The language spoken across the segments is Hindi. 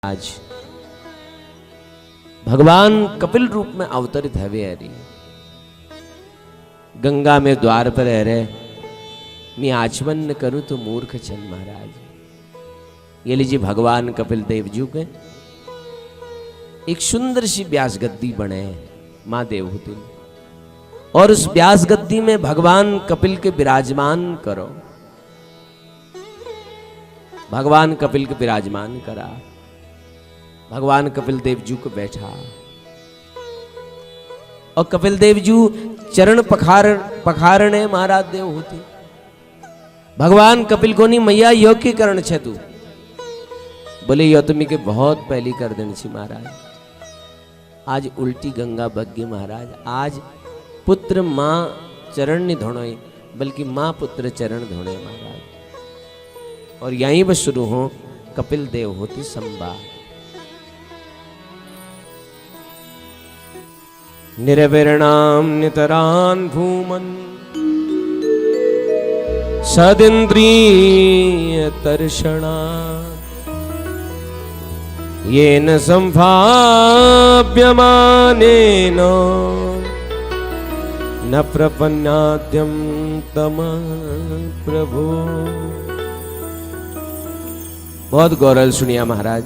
आज भगवान कपिल रूप में अवतरित हवे हरी गंगा में द्वार पर रहे मैं आचमन न करूं तो मूर्ख छन महाराज। ये लीजिए भगवान कपिल देव जी के एक सुंदर सी व्यास गद्दी बने मां देवहूति और उस व्यास गद्दी में भगवान कपिल के विराजमान करो। भगवान कपिल के विराजमान करा। भगवान कपिल देव जी को बैठा और कपिल देव जी चरण पखारने महाराज देवहूति। भगवान कपिल को नहीं मैया यो की करण छे तू। बोले यो तुम्हें के बहुत पहली कर देनी छी महाराज। आज उल्टी गंगा बग्गी महाराज। आज पुत्र मां चरण नहीं धोने बल्कि मां पुत्र चरण धोने महाराज। और यहीं पर शुरू हो कपिल देवहूति संवाद। निरविरणाम नितरान भूमन सदिन्द्रिय तर्षणा येन संभाव्यमानेन न प्रपन्नाद्यं तम प्रभु। बहुत गौरव सुनिया महाराज।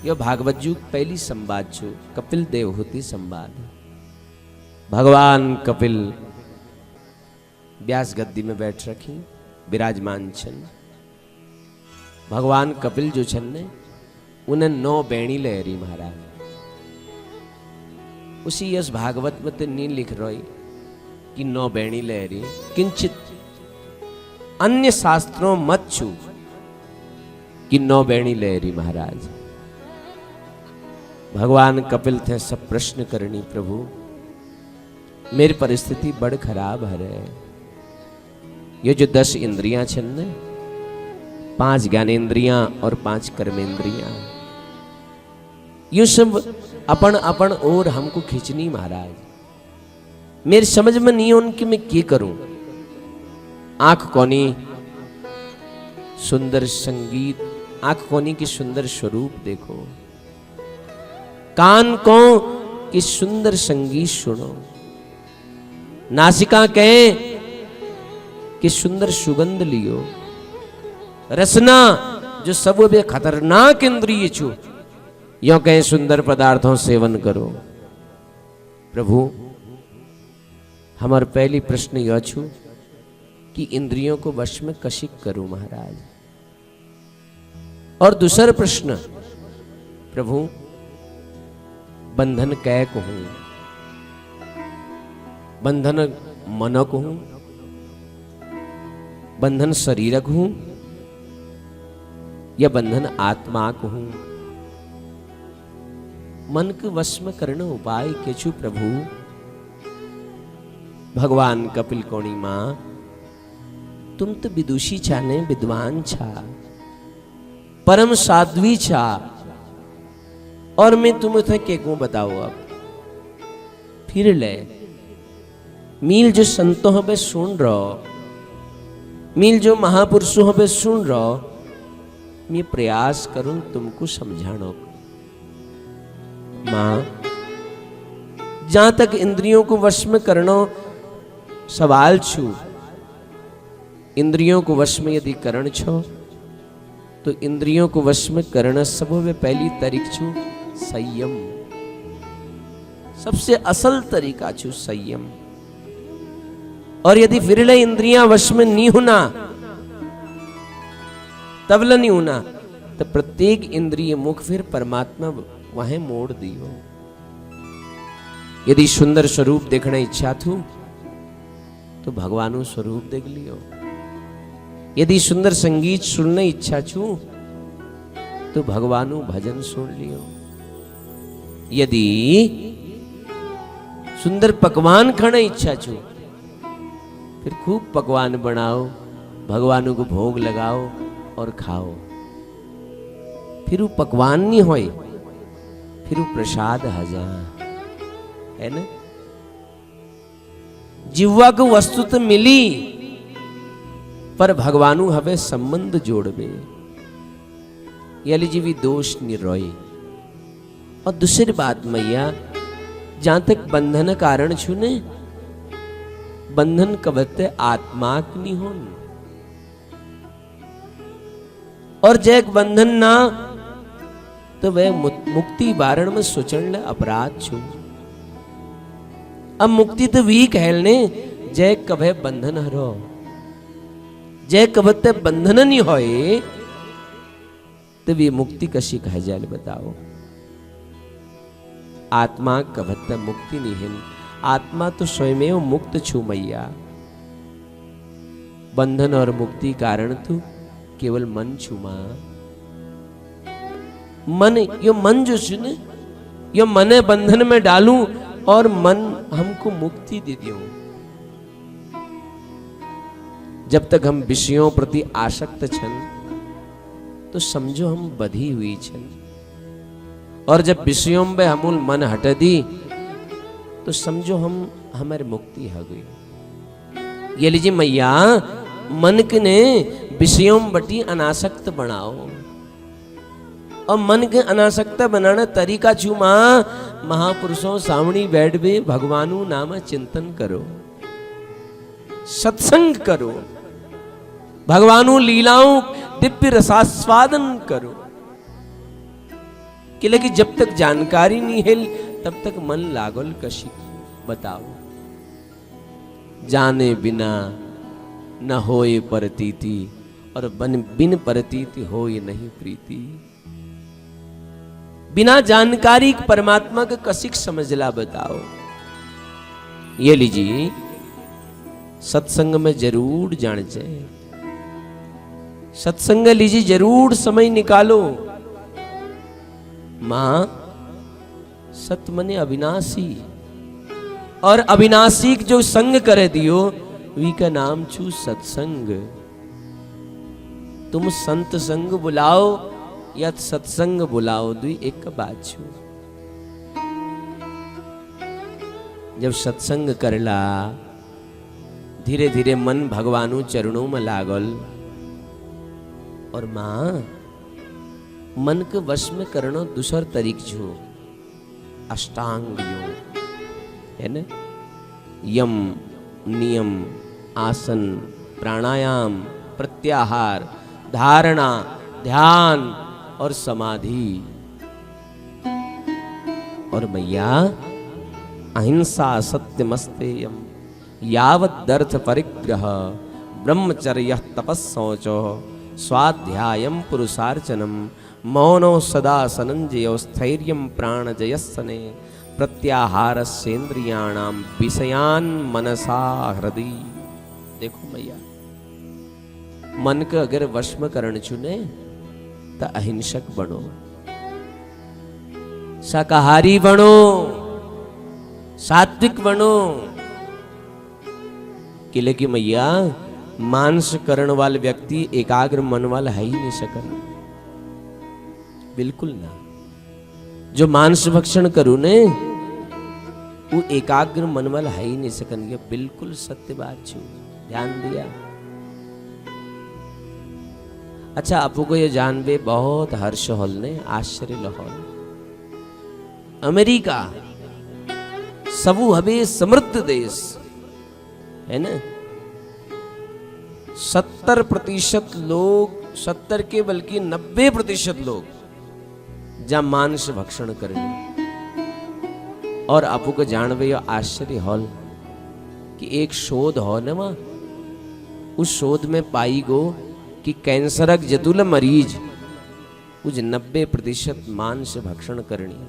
यो भागवत जी पहली संवाद छो कपिल देवहूति संवाद। भगवान कपिल व्यास गद्दी में बैठ रखी विराजमान छन। भगवान कपिल जो छन ने उन्हें 9 बेणी लहरी महाराज। उसी यस भागवत में तो नहीं लिख रही कि 9 बेणी लहरी किंचित अन्य शास्त्रों मत छू कि 9 बेणी लहरी महाराज। भगवान कपिल थे सब प्रश्न करनी प्रभु मेरी परिस्थिति बड़ खराब है। ये जो 10 इंद्रियां छन ने 5 ज्ञानेन्द्रियां और 5 कर्मेंद्रियां यू सब अपन अपन और हमको खींचनी महाराज। मेरी समझ में नहीं उनकी मैं क्या करूं। आंख कोनी सुंदर संगीत, आंख कोनी की सुंदर स्वरूप देखो, कान को कि सुंदर संगीत सुनो, नासिका कहे कि सुंदर सुगंध लियो, रसना जो सब भी खतरनाक इंद्रिय छू यो कहे सुंदर पदार्थों सेवन करो। प्रभु हमार पहली प्रश्न यह छू कि इंद्रियों को वश में कशिक करूं महाराज। और दूसरा प्रश्न प्रभु बंधन कै कहूं, बंधन मनक हूं, बंधन शरीरक हूं या बंधन आत्मा को हूं। मन के वश में करने उपाय केचु प्रभु। भगवान कपिल कोणी मां तुम तो विदुषी छाने विद्वान छा, परम साध्वी छा और मैं तुम्हें के को बताओ। अब फिर ले मील जो संतों हमें सुन रहो, मील जो महापुरुषों हमें सुन रहो, मैं प्रयास करूं तुमको समझाने को। मां जहां तक इंद्रियों को वश में करना सवाल छू, इंद्रियों को वश में यदि करण छो तो इंद्रियों को वश में करना सब में पहली तारीख छू संयम। सबसे असल तरीका छू संयम। और यदि फिर इंद्रियां वश में नहीं होना तबला नहीं होना तो प्रत्येक इंद्रिय मुख फिर परमात्मा वहीं मोड़ दियो। यदि सुंदर स्वरूप देखने इच्छा थू तो भगवानु स्वरूप देख लियो। यदि सुंदर संगीत सुनने इच्छा छू तो भगवानु भजन सुन लियो। यदि सुंदर पकवान खाने इच्छा छू फिर खूब पकवान बनाओ, भगवानु को भोग लगाओ और खाओ। फिर वो पकवान नहीं होए, फिर वो प्रसाद हजा है ना। जिह्वा को वस्तु तो मिली पर भगवानु हवे संबंध जोड़बे। जी भी दोष निरोय। और दूसरी बात मैया, जहां तक बंधन कारण छू ने, बंधन कबते आत्मा नहीं हो, और जैक बंधन ना तो वह मुक्ति वारण में सोचण अपराध छू। अब मुक्ति तो वी कहलने जय कभे बंधन हरो, जय कबते बंधन नहीं होए तो वी मुक्ति कशी कह जाए बताओ। आत्मा कभत मुक्ति नहीं है, आत्मा तो स्वयं मुक्त छू मैया। बंधन और मुक्ति कारण तू केवल मन छू मां। मन, यो मन जो सुने, यो मने बंधन में डालूं और मन हमको मुक्ति दे दियो। जब तक हम विषयों प्रति आसक्त छन तो समझो हम बधी हुई छन, और जब विषयों में हमूल मन हट दी तो समझो हम हमारी मुक्ति हो गई। ये लीजिए मैया, मन के ने विषयों बटी अनासक्त बनाओ, और मन के अनासक्त बनाना तरीका चूमा महापुरुषों सामणी बैठ भी भगवानु नाम चिंतन करो, सत्संग करो, भगवानु लीलाओं दिव्य रसास्वादन करो। कि लेकिन जब तक जानकारी नहीं है तब तक मन लागल कशी बताओ। जाने बिना न होए परतीति, और बिन परतीति होए नहीं प्रीति। बिना जानकारी परमात्मा का कशिक समझला बताओ। ये लीजिए, सत्संग में जरूर जान जाए, सत्संग लीजिए, जरूर समय निकालो। मां सत मने अविनाशी, और अविनाशी जो संग करे दियो वी का नाम छू सत्संग। तुम संत संग बुलाओ या सत्संग बुलाओ, दुई एक बात छू। जब सत्संग करला धीरे धीरे मन भगवानु चरणों में लागल, और मां मन के वश में करनो दूसर तरीक छो अष्टांग योग, है ना? यम, नियम, आसन, प्राणायाम, प्रत्याहार, धारणा, ध्यान और समाधि। और मैया, अहिंसा सत्यमस्तेयम, यावदर्थ परिग्रह, ब्रह्मचर्य तपस्सौचो, स्वाध्यायम पुरुषार्चनम, मौनो सदा सनंजयो, स्थैर्यम प्राणजयस्सने, प्रत्याहारस्येन्द्रियाणाम विषयान मनसा हृदय। देखो मैया, मन के अगर वश में करण चुने तो अहिंसक बनो, शाकाहारी बनो, सात्विक बनो। किले की मैया, मांस करण वाले व्यक्ति एकाग्र मन वाला है ही नहीं सकन, बिल्कुल ना। जो मांस भक्षण करू ने वो एकाग्र मन वाला है ही नहीं सकन, ये बिल्कुल सत्य बात छू। ध्यान दिया? अच्छा, आपको को ये जानबे बहुत हर्ष होल ने, आश्चर्य लहोल। अमेरिका सबू हबे समृद्ध देश है ना, 70% लोग, 70 के बल्कि 90% लोग जहां मांस भक्षण करने। और आपको को जानवे आश्चर्य हॉल कि एक शोध हो न वहां, उस शोध में पाई गो कि कैंसरक जतुल मरीज कुछ 90% मांस भक्षण करनी।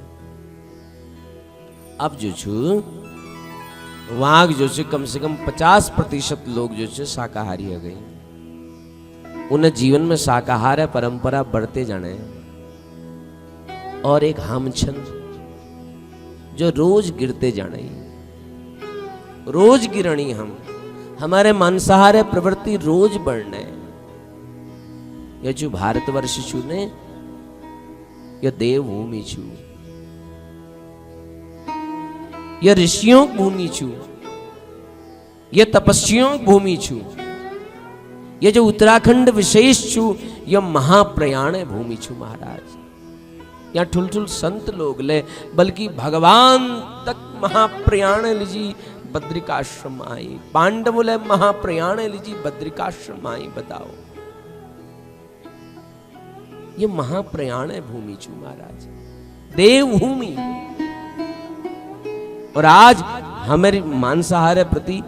अब जो छु वहां जो छु कम से कम 50% लोग जो छु शाकाहारी हो गए। उन जीवन में शाकाहार परंपरा बढ़ते जाने, और एक हम छन जो रोज गिरते जाने, रोज गिरणी। हम हमारे मांसाहार प्रवृत्ति रोज बढ़ने। यह जो भारतवर्ष छू ने, यह देवभूमि छू, यह ऋषियों भूमि छू, यह तपस्वियों भूमि छू। ये जो उत्तराखंड विशेष छु ये महाप्रयाण भूमि छु महाराज। यहाँ ठुल ठुल संत लोग ले बल्कि भगवान तक महाप्रयाण लीजी बद्रिकाश्रम आई। पांडव ले महाप्रयाण लीजी बद्रिकाश्रम आई। बताओ ये महाप्रयाण भूमि छु महाराज, देवभूमि। और आज हमारे मांसाहार प्रति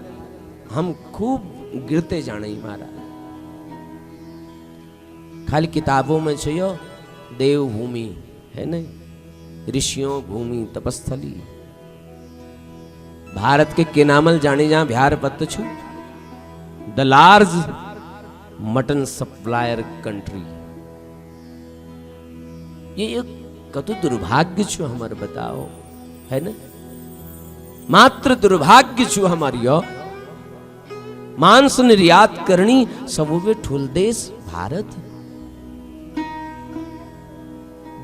हम खूब गिरते जाने महाराज। खाली किताबों में छो देवभूमि है न, ऋषियों भूमि तपस्थली। भारत के केनामल जाने जहां बिहार पत्त छु, the large mutton supplier country. ये कतु दुर्भाग्य छु हमार, बताओ है न। मात्र दुर्भाग्य छु हमारी मांस निर्यात करनी सबोवे ठुल देश भारत।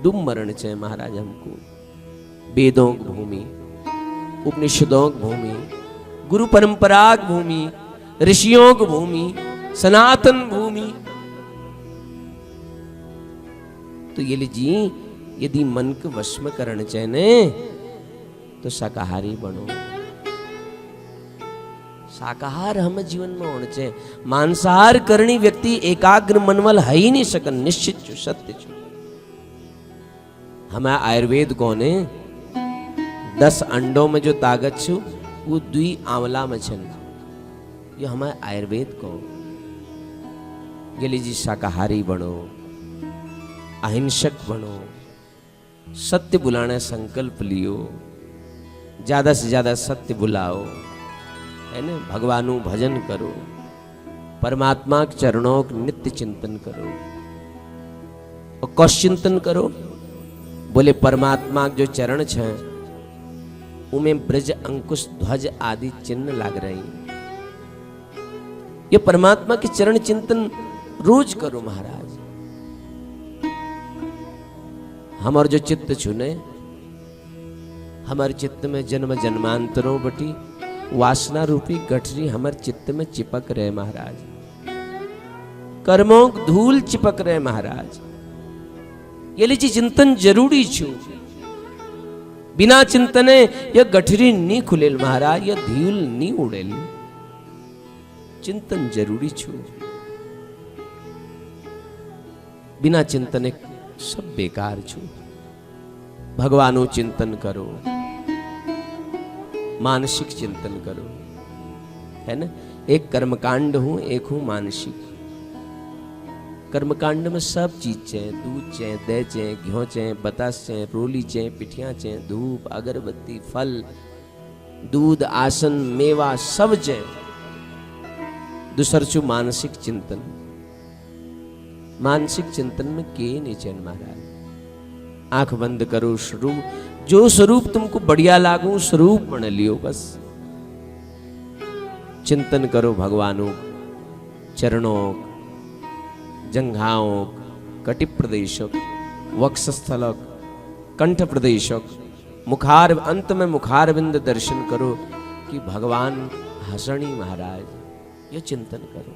डूब मरण चे महाराज हमको। वेदों की भूमि, उपनिषदों की भूमि, गुरु परंपरा की भूमि, ऋषियों की भूमि, सनातन भूमि। तो ये लीजिए यदि मन के वश में करण चाहे तो शाकाहारी बनो। शाकाहार हम जीवन में होना चाहिए। मांसाहार करनी व्यक्ति एकाग्र मनवल है ही नहीं सकन। निश्चित छो, सत्य छो। हमारा आयुर्वेद कौन है 10 अंडों में जो ताकत छु वो 2 आंवला में छन। ये हमारा आयुर्वेद को ये लीजिए शाकाहारी बनो, अहिंसक बनो, सत्य बुलाने संकल्प लियो, ज्यादा से ज्यादा सत्य बुलाओ है ना। भगवानु भजन करो, परमात्मा के चरणों का नित्य चिंतन करो। और कौश चिंतन करो, बोले परमात्मा के जो चरण छे उमें ब्रज अंकुश ध्वज आदि चिन्ह लाग रही। ये परमात्मा के चरण चिंतन रोज करो महाराज। हमार जो चित्त छुने, हमारे चित्त में जन्म जन्मांतरों बटी वासना रूपी गठरी हमारे चित्त में चिपक रहे महाराज। कर्मों धूल चिपक रहे महाराज। ये लीजिए चिंतन जरूरी छू। बिना चिंतने यह गठरी नहीं खुलेल महाराज, यह धूल नहीं उड़ेल। चिंतन जरूरी छू। बिना चिंतने सब बेकार छू। भगवानो चिंतन करो, मानसिक चिंतन करो है ना। एक कर्मकांड हूं, एक हूं मानसिक। कर्मकांड में सब चीज चाहिए, दूध चाहिए, दही चाहिए, घी चाहिए, बतास चाहिए, रोली चाहिए, पिठियां चाहिए, धूप अगरबत्ती फल दूध आसन मेवा सब चाहिए। दूसर छू मानसिक चिंतन। मानसिक चिंतन में के नहीं चैन महाराज। आंख बंद करो, स्वरूप जो स्वरूप तुमको बढ़िया लागू स्वरूप बन लियो बस। चिंतन करो भगवानों चरणों, जंघाओं, कटि प्रदेशक, वक्षस्थलक, कंठ प्रदेशक, मुखार अंत में मुखारविंद दर्शन करो कि भगवान हसणी महाराज। ये चिंतन करो।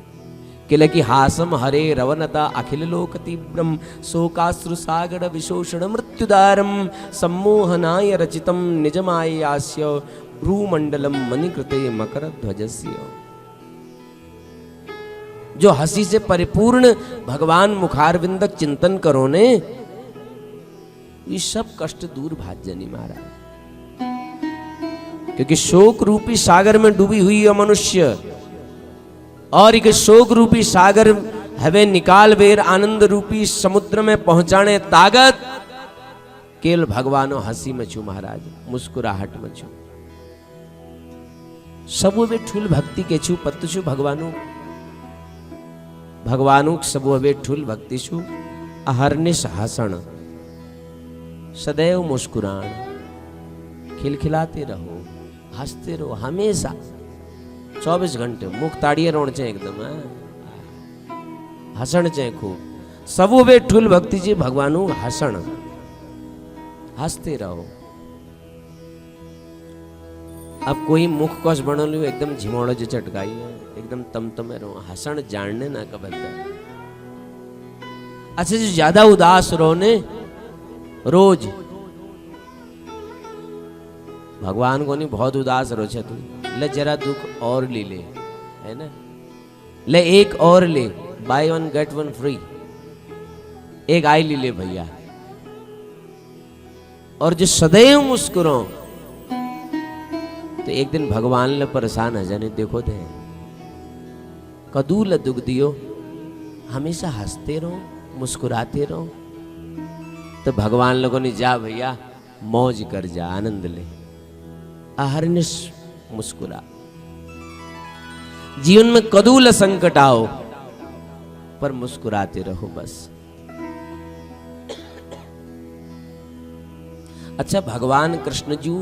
किल की हासम हरे रवनता अखिल लोक तीव्रम शोकाश्रु सागर विशोषण मृत्युदारम सम्मोहनाय रचितम निजमायास्य भ्रूमंडलम मणिकृते मकर ध्वजस्य। जो हंसी से परिपूर्ण भगवान मुखारविंदक चिंतन करो ने, ये सब कष्ट दूर भाग जानी महाराज। क्योंकि शोक रूपी सागर में डूबी हुई है मनुष्य, और एक शोक रूपी सागर हवे निकाल बेर आनंद रूपी समुद्र में पहुंचाने ताकत केवल भगवानो हंसी में छू महाराज, मुस्कुराहट में छू। सबो वे ठुल भक्ति के छू पत्त छू भगवानो। भगवानु सबो वे ठुल भक्ति छू अहरनिश हसन, सदैव मुस्कुरान, खिलखिलाते रहो, हंसते रहो हमेशा 24 घंटे। मुख ताड़िए रोण चाहिए एकदम, हसन चाहिए खूब। सबो वे ठुल भक्ति जी भगवानु हसन, हंसते रहो। अब कोई मुख कस बनो लियो एकदम झिमोड़ो जो चटकाई है एकदम तम रहो हसन जानने ना कबल। अच्छा जो ज्यादा उदास रहो ने रोज भगवान को नहीं बहुत उदास रहो छे तू ले जरा दुख और ले ले है ना ले एक और ले by one get one free एक आई ले ले भैया। और जो सदैव मुस्कुरो तो एक दिन भगवान ले परेशान है जाने देखो थे कदू ल दुख दियो हमेशा हंसते रहो मुस्कुराते रहो तो भगवान लोगों ने जा भैया मौज कर जा आनंद ले अहरनिश मुस्कुरा। जीवन में कदू ल संकट आओ पर मुस्कुराते रहो बस। अच्छा भगवान कृष्ण जी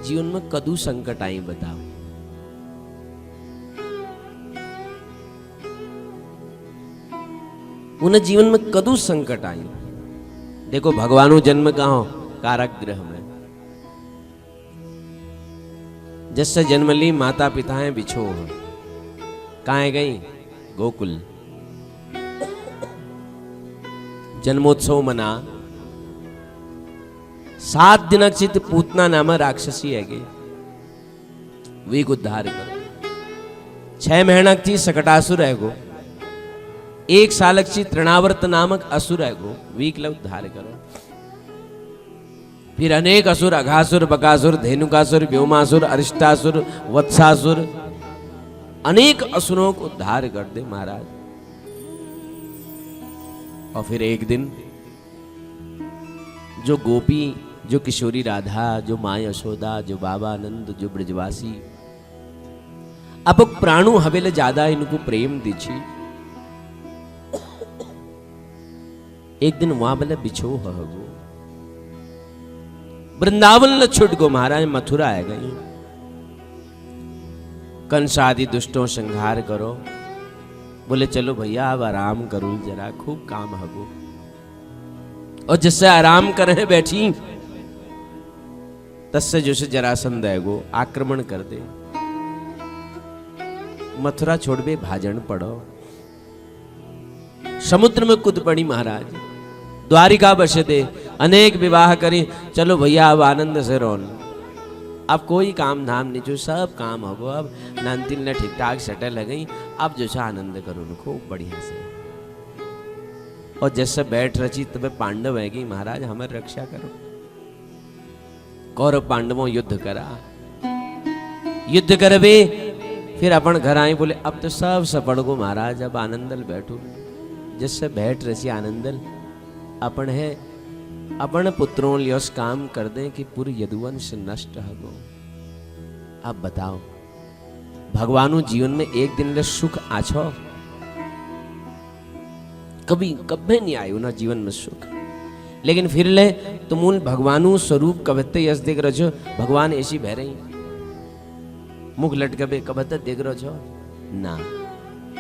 जीवन में कदू संकट आई बताओ। उन्हें जीवन में कदू संकट आई। देखो भगवानो जन्म कहाँ कारागृह में जिससे जन्म ली माता पिता है बिछो कहाँ गई गोकुल जन्मोत्सव मना 7 दिन चित पूतना नाम राक्षसी है गई वीक उद्धार करो 6 महीना की सकटासुर है गो 1 साल की तृणावर्त नामक असुर है गो वीक ल उद्धार करो। फिर अनेक असुर अघासुर बकासुर धेनुकासुर व्योमासुर अरिष्टासुर वत्सासुर अनेक असुरों को उद्धार कर दे महाराज। और फिर एक दिन जो गोपी जो किशोरी राधा जो माँ यशोदा जो बाबा आनंद जो ब्रजवासी अब प्राणु हवेले ज्यादा इनको प्रेम दीछी। एक दिन वहां बोले बिछो हो वृंदावन ल छुट गो महाराज मथुरा आ गई कंस आदि दुष्टों संहार करो बोले चलो भैया अब आराम करो जरा खूब काम हगो। और जिससे आराम करे बैठी तस्से जो से जरासंध है गो आक्रमण कर दे मथुरा छोड़ बे भाजन पड़ो समुद्र में कूद पड़ी महाराज द्वारिका बसे दे अनेक विवाह करी चलो भैया अब आनंद से रोन अब कोई काम धाम नहीं जो सब काम हो अब नानतीन ने ठीक ठाक सेटल है गई अब जो आनंद करो खूब बढ़िया से। और जैसे बैठ रची तब पांडव है गई महाराज हमारी रक्षा करो। कौरव पांडवों युद्ध करा युद्ध करबे फिर अपन घर आए बोले अब तो सब सपड़ गो महाराज अब आनंदल बैठो जिससे बैठ रसी आनंदल अपन है अपन पुत्रों लियोस काम कर दें कि पूरी यदुवंश नष्ट हो। अब बताओ भगवानु जीवन में एक दिन ले सुख आछो कभी कभी नहीं आयो ना जीवन में सुख लेकिन फिर ले तुम मूल भगवानु स्वरूप कबत्ते यश देख रहो भगवान ऐसी बह रही मुख लटकबे कबत्ते देख रहो छो ना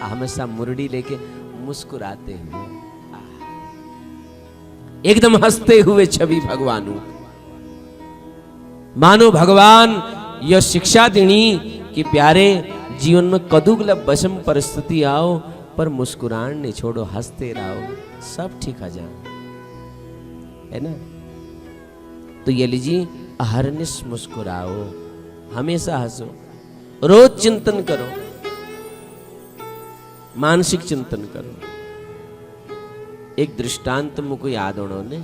हमेशा मुरड़ी लेके मुस्कुराते हुए एकदम हंसते हुए छवि भगवानु मानो भगवान यह शिक्षा देनी कि प्यारे जीवन में कदुगल बसम परिस्थिति आओ पर मुस्कुरान नहीं छोड़ो हंसते रहो सब ठीक आ जाए है ना। तो ये लीजिए अहरनिश मुस्कुराओ हमेशा हंसो रोज चिंतन करो मानसिक चिंतन करो। एक दृष्टांत मुझको याद होना ने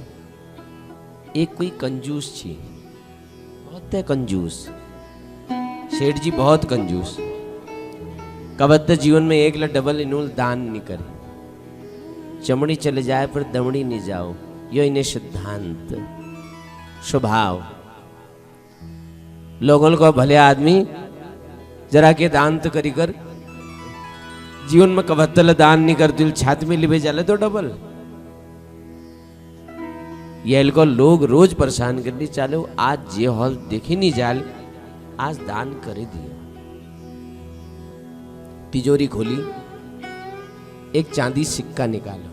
एक कोई कंजूस थी बहुत है कंजूस सेठ जी बहुत कंजूस कबद्ध जीवन में एक डबल इनूल दान नहीं करे चमड़ी चले जाए पर दमड़ी नहीं जाओ यो इन्हें सिद्धांत स्वभाव लोगों को भले आदमी जरा के दान तो करी कर जीवन में कबद्दल दान नहीं कर दिल छाती में लिबे जाले तो डबल ये को लोग रोज परेशान करनी चालो आज जे हॉल देखी नहीं जाल आज दान करे दिया। तिजोरी खोली एक चांदी सिक्का निकालो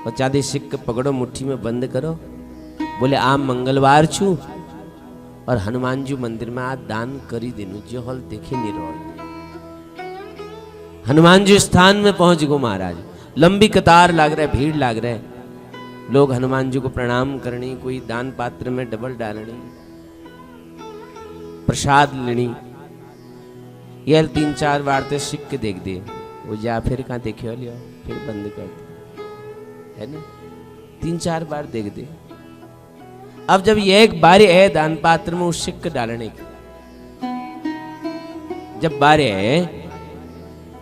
और चांदी सिक्का पकड़ो मुट्ठी में बंद करो बोले आम मंगलवार छू और हनुमान जी मंदिर में आ दान करी देनु जो हल देखे नहीं रहो। हनुमान जी स्थान में पहुंच गो महाराज, लंबी कतार लाग रहा है, भीड़ लाग रहा है, लोग हनुमान जी को प्रणाम करनी, कोई दान पात्र में डबल डालनी, प्रसाद लेनी। ये 3-4 बार तो सिक्क के देख दे वो, जा फिर कहाँ देखे लियो, फिर बंद कर दे, है ना, 3-4 बार देख दे। अब जब ये एक बारी है दान पात्र में उस सिक्क डालने की, जब बारी है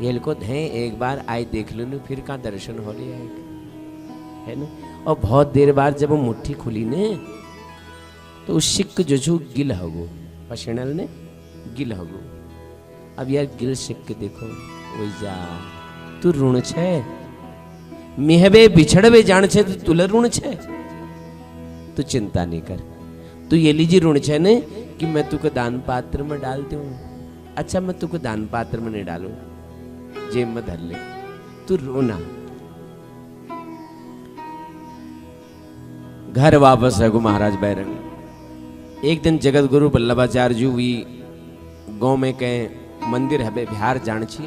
ये को धे एक बार आए देख लो, फिर कहाँ दर्शन हो लिया है ना। और बहुत देर बाद जब वो मुट्ठी खुली ने तो उस सिक्क जो छू गिल होगो, पशनल ने गिल होगो। अब यार गिल सिक्क देखो वो जा तू ऋण छे, मेहबे बिछड़बे जान छे तो तुले ऋण छे, तू चिंता नहीं कर, तू ये लीजिए ऋण छे ने कि मैं तुको दान पात्र में डालती हूँ। अच्छा मैं तुको दान पात्र में नहीं डालू, जेब में धर ले, तू रोना। घर वापस है गो महाराज बैरंग। एक दिन जगत गुरु वल्लभाचार्य जी हुई गांव में कहीं मंदिर है बिहार जान छी,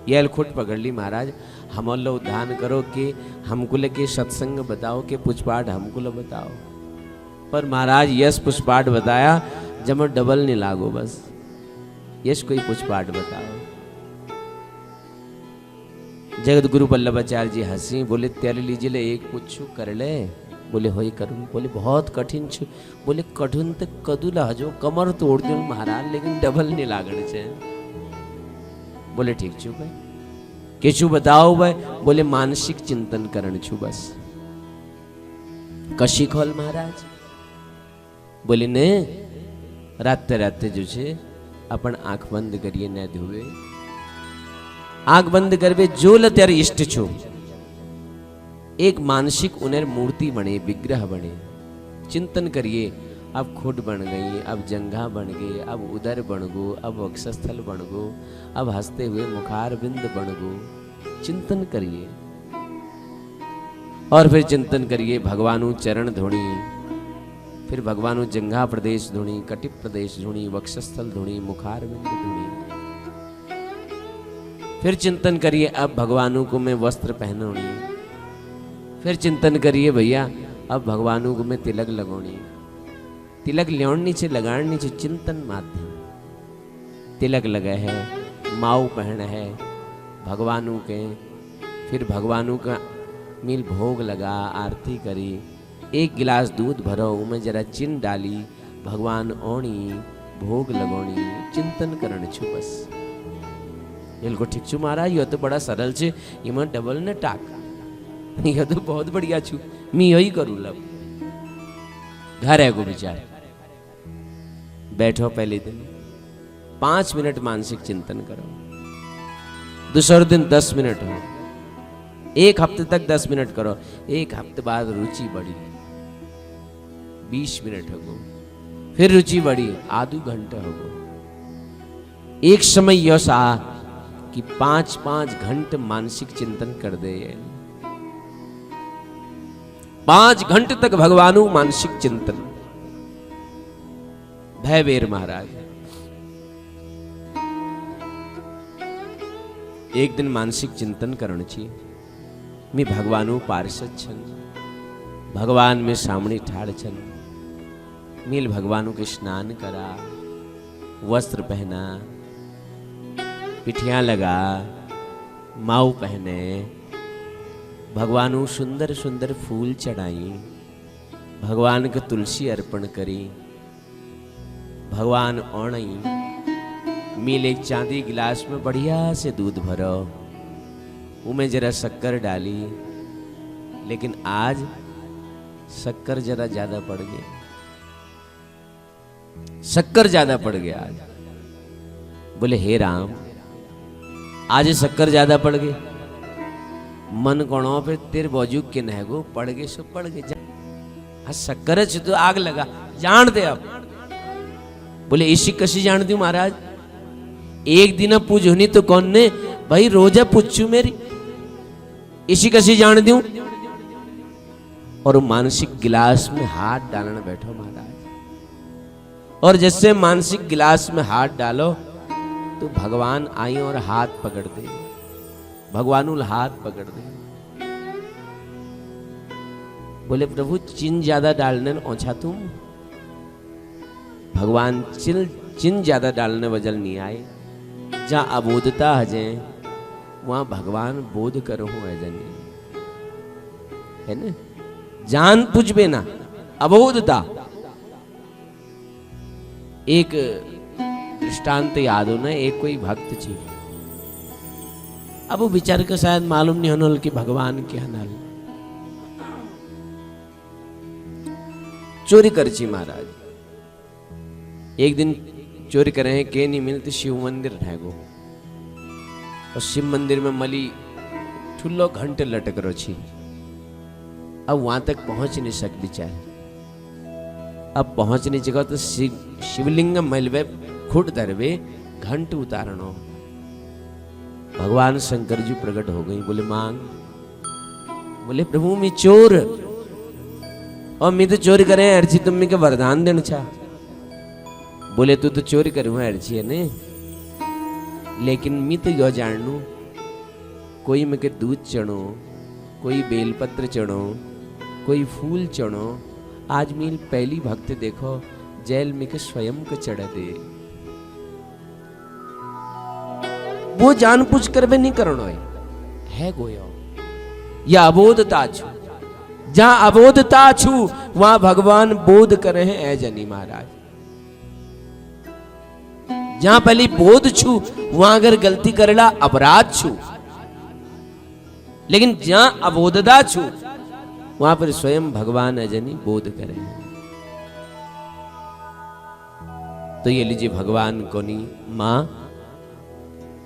ये खुट पकड़ ली महाराज, हम लो दान करो कि हमको लेके सत्संग बताओ कि पुष्पाठ हमको लो बताओ। पर महाराज यश पुष्पाठ बताया, जब डबल नहीं लागो बस, यश कोई पुष्पाठ बताओ। जगत गुरु वल्लभाचार्य जी हंसी, बोले तेरे लीजिए ले एक पूछू कर ले, बोले हो करूँ, बोले बहुत कठिन छु, बोले कठिन तो कदू लहजो कमर तोड़ दू महाराज, लेकिन डबल नहीं लागने से। बोले ठीक छू भाई, के छू बताओ भाई, बोले मानसिक चिंतन करण छू बस। कशी खोल महाराज, बोले ने राते राते जो छे अपन आंख बंद करिए न धोवे, आंख बंद करवे जो लत्यारे इष्ट छो, एक मानसिक उन्हें मूर्ति बने, विग्रह बने, चिंतन करिए। अब खुद बन गई, अब जंघा बन गई, अब उदर बन गो, अब वक्षस्थल बन गो, अब हंसते हुए मुखार बिंद बन गो। चिंतन करिए और फिर चिंतन करिए भगवानु चरण धोनी, फिर भगवानु जंघा प्रदेश धोनी, कटिप प्रदेश धोनी, वक्षस्थल धोनी, मुखार बिंद धोनी। फिर चिंतन करिए अब भगवानों को मैं वस्त्र पहनोनी, फिर चिंतन करिए भैया अब भगवानों को मैं तिलक लगोनी, तिलक लेवनी से लगानी से चिंतन माध्यम, तिलक लगे है, माऊ पहन है भगवानों के, फिर भगवानों का मिल भोग लगा, आरती करी, एक गिलास दूध भरो, उमें जरा चिन्ह डाली, भगवान ओणी भोग लगोनी, चिंतन करण छु बस। इनको ठीक छु महाराज, ये तो बड़ा सरल छे, इमा डबल ने टाक, ये तो बहुत बढ़िया छु, मैं यही करूँ लब। घर है को विचार, बैठो पहले दिन 5 मिनट मानसिक चिंतन करो, दूसरे दिन 10 मिनट हो, एक हफ्ते तक 10 मिनट करो, एक हफ्ते बाद रुचि बढ़ी 20 मिनट होगो, फिर रुचि बढ़ी आधु घंटे होगो। एक समय यश आ कि 5-5 घंटे मानसिक चिंतन कर दे, 5 घंटे तक भगवानु मानसिक चिंतन। भयवेर महाराज एक दिन मानसिक चिंतन करण छी, मैं भगवानु पार्षद छन, भगवान में सामने ठाड़ छन, मिल भगवानु के स्नान करा, वस्त्र पहना, पिठियां लगा, माऊ पहने, भगवानु सुंदर सुंदर फूल चढ़ाई, भगवान को तुलसी अर्पण करी, भगवान ओणई, मिल एक चांदी गिलास में बढ़िया से दूध भरो, उमें जरा शक्कर डाली, लेकिन आज शक्कर जरा ज्यादा पड़ गया, शक्कर ज्यादा पड़ गया आज। बोले हे राम, आज शक्कर ज्यादा पड़ गई, मन कोणों पे तेरे बाजू के नहगो पड़ गए सो पड़ गए, हाँ शक्कर है तो आग लगा, जान दे अब। बोले इसी कसी जान दू महाराज, एक दिन पूछ होनी तो कौन ने भाई, रोजा पूछू मेरी, इसी कसी जान दूं। और मानसिक गिलास में हाथ डालना बैठो महाराज, और जैसे मानसिक गिलास में हाथ डालो तो भगवान आई और हाथ पकड़ दे, भगवानुल हाथ पकड़ दे। बोले प्रभु चिन ज्यादा डालने ओछा तुम, भगवान चिन ज्यादा डालने वजल नहीं आए। जहां अबोधता हजे वहां भगवान बोध करो अजनी है ना। जान पूछबे ना अबोधता। एक दृष्टांत याद हो ना, एक कोई भक्त छी, अब वो विचार को शायद मालूम नहीं होने कि भगवान क्या नाल चोरी कर छी महाराज। एक दिन चोरी करे हैं के नहीं मिलते शिव मंदिर रहेगो और शिव मंदिर में मली ठुल्लो घंटे लटक रो छी। अब वहां तक पहुंच नहीं सक बिचार। अब पहुंच नहीं सका तो शिवलिंग मलबे खुट धरवे घंट उतारणो। भगवान शंकर जी प्रकट हो गई। बोले मांग। बोले प्रभु मैं चोर और मैं तो चोरी करे अर्ची तुम मैं के वरदान देना चाह। बोले तू तो चोरी करूँ अर्ची है ने, लेकिन मैं तो यो जानू कोई में के दूध चढ़ो, कोई बेलपत्र चढ़ो, कोई फूल चढ़ो। आज मील पहली भक्त देखो जेल में के स्वयं को चढ़ा दे। वो जान पूछ कर भी नहीं करनो है गोयो। या अबोधता छु, जहां अबोधता छु वहां भगवान बोध करे हैं ऐ जनी महाराज। जहां पहली बोध छु वहां अगर गलती करेला अपराध छु, लेकिन जहां अबोधता छु वहां पर स्वयं भगवान अजनी बोध करे। तो ये लीजिए भगवान को नहीं मां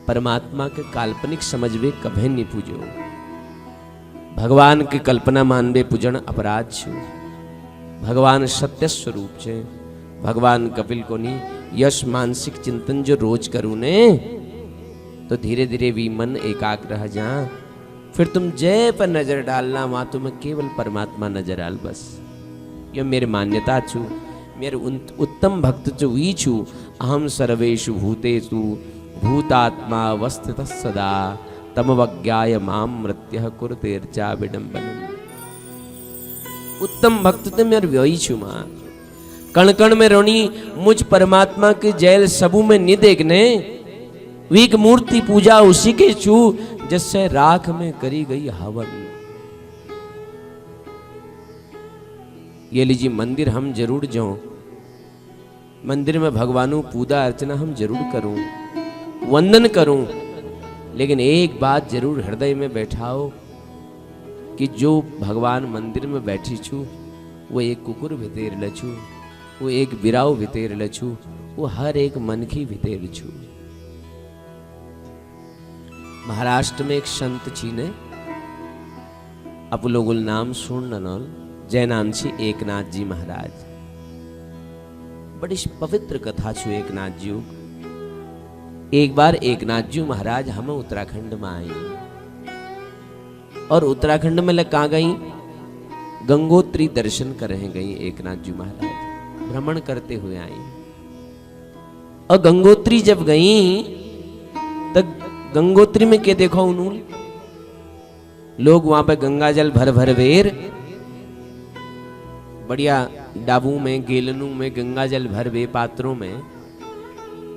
परमात्मा के काल्पनिक समझवे कभे नहीं पूजो। भगवान की कल्पना मानवे पूजन अपराध छो। भगवान सत्य स्वरूप छे। भगवान कपिल को नहीं यश मानसिक चिंतन जो रोज करूं ने तो धीरे धीरे भी मन एकाग्र रह जा। फिर तुम जय पर नजर डालना वहां तुम्हें केवल परमात्मा नजर आल बस। ये मेरी मान्यता छू। मेरे उत्तम भक्त जो वी छू। अहम सर्वेषु भूतेषु भूतात्मा अवस्थितः सदा तमवज्ञाय माम मृत्युः कुरुतेर्चा विडंबनम्। उत्तम भक्त तो मेरे व्ययी छू मां। कण कण में रोनी मुझ परमात्मा के जैल सबू में नि देखने। वीक मूर्ति पूजा उसी के छू जिससे राख में करी गई हवन। ये लीजिए मंदिर हम जरूर जाऊं, मंदिर में भगवानों पूजा अर्चना हम जरूर करूं, वंदन करूं, लेकिन एक बात जरूर हृदय में बैठाओ कि जो भगवान मंदिर में बैठी छू वो एक कुकुर भितेर लछू, वो एक बिराव भितेर लछू, वो हर एक मन की भितेर छू। महाराष्ट्र में एक संत छी ने आप लोगों नाम सुन नल जय नाम छी एकनाथ जी महाराज। बड़ी पवित्र कथा छू एकनाथ जी। एक बार एकनाथ जी महाराज हमें उत्तराखंड में आई और उत्तराखंड में कहाँ गई गंगोत्री दर्शन करने गई। एकनाथ जी महाराज भ्रमण करते हुए आई और गंगोत्री जब गई तब गंगोत्री में क्या देखो उन्होंने लोग वहां पे गंगा जल भर भर वेर बढ़िया डाबू में गेलनू में गंगा जल भर वे पात्रों में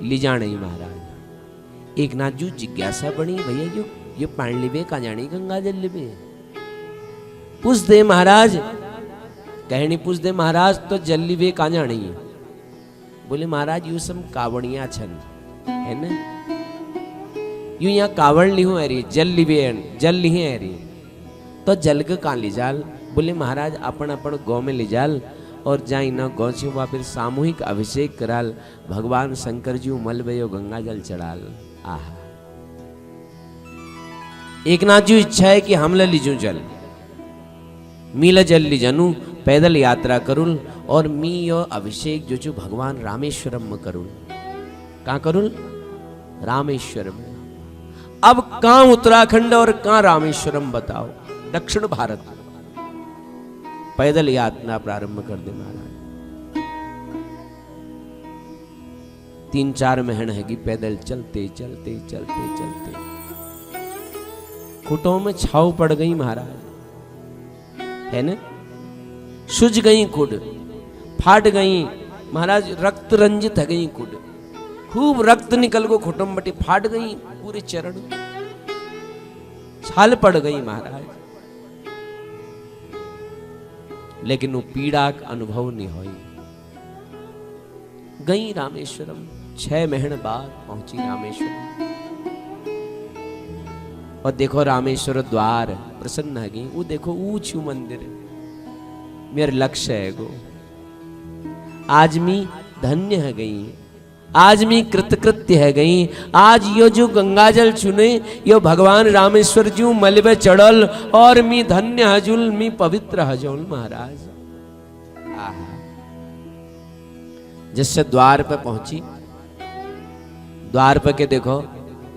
ली जाने महाराज। एक नाथ जी जिज्ञासा बनी भैया ये पानी लिबे कहाँ जानी गंगा जल लिबे पूछ दे महाराज। कहनी पूछ दे महाराज तो जल लिबे कहाँ जानी है। बोले महाराज यू सब कावड़िया छन है ना, यूं यहाँ कावड़ लिहू अरे जल लिबे जल लिहे अरे तो जल के कहाँ ले जाल। बोले महाराज अपन अपन गौ में ले जाल और जाई न गौ से वहाँ फिर सामूहिक अभिषेक कराल। भगवान शंकर जी मल भयो गंगा जल चढ़ाल। आहा एकनाथ जी इच्छा है कि हम लीजू जल मीला जल ली जानू पैदल यात्रा करूल और मी यो अभिषेक जो जो भगवान रामेश्वरम में करूल। कहाँ करूल रामेश्वरम। अब कहाँ उत्तराखंड और कहाँ रामेश्वरम बताओ। दक्षिण भारत पैदल यात्रा प्रारंभ कर दे महाराज। 3-4 महीने हैगी पैदल चलते चलते चलते चलते खुटों में छाव पड़ गई महाराज, है ना, सुज गई कुड, फाट गई महाराज, रक्त रंजित है गई कुड, खूब रक्त निकल गो खुटुम बटी, फाट गई पूरे चरण, छाल पड़ गई महाराज। लेकिन वो पीड़ा का अनुभव नहीं हुई। गई रामेश्वरम, 6 महीने बाद पहुंची रामेश्वरम। और देखो रामेश्वर द्वार प्रसन्न है गई, वो देखो ऊंचू मंदिर, मेरे लक्ष्य है गो, आज मी धन्य है गई, आज मी कृतकृत्य है गई। आज यो जो गंगाजल चुने यो भगवान रामेश्वर जी मलबे चढ़ल और मी धन्य हजुल, मी पवित्र हजुल महाराज। जिससे द्वार पे पहुंची, द्वार पे के देखो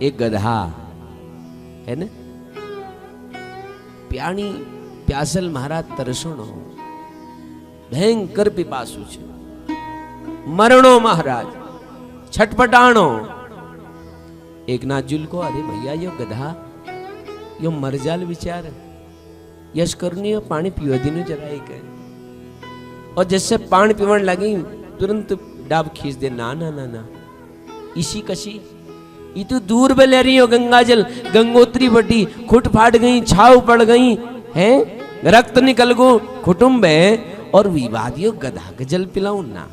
एक गधा है ना, प्याणी प्यासल महाराज तरसणो, भयंकर पिपासु छे, मरणो महाराज, छटपटाणो। एक नाजुल को, अरे भैया यो गधा यो मर जाल विचार, यश करनी पानी पीवा दीनु जरा एक। और जैसे पानी पीवन लगी तुरंत डाब खींच दे, ना ना ना ना, इसी कशी ये तो दूर पे ले रही हो गंगाजल, गंगोत्री बटी, खुट फाट गई, छाव पड़ गई हैं, रक्त निकल गो खुटुम्ब है, और विवादियों गधा के जल पिलाऊ ना।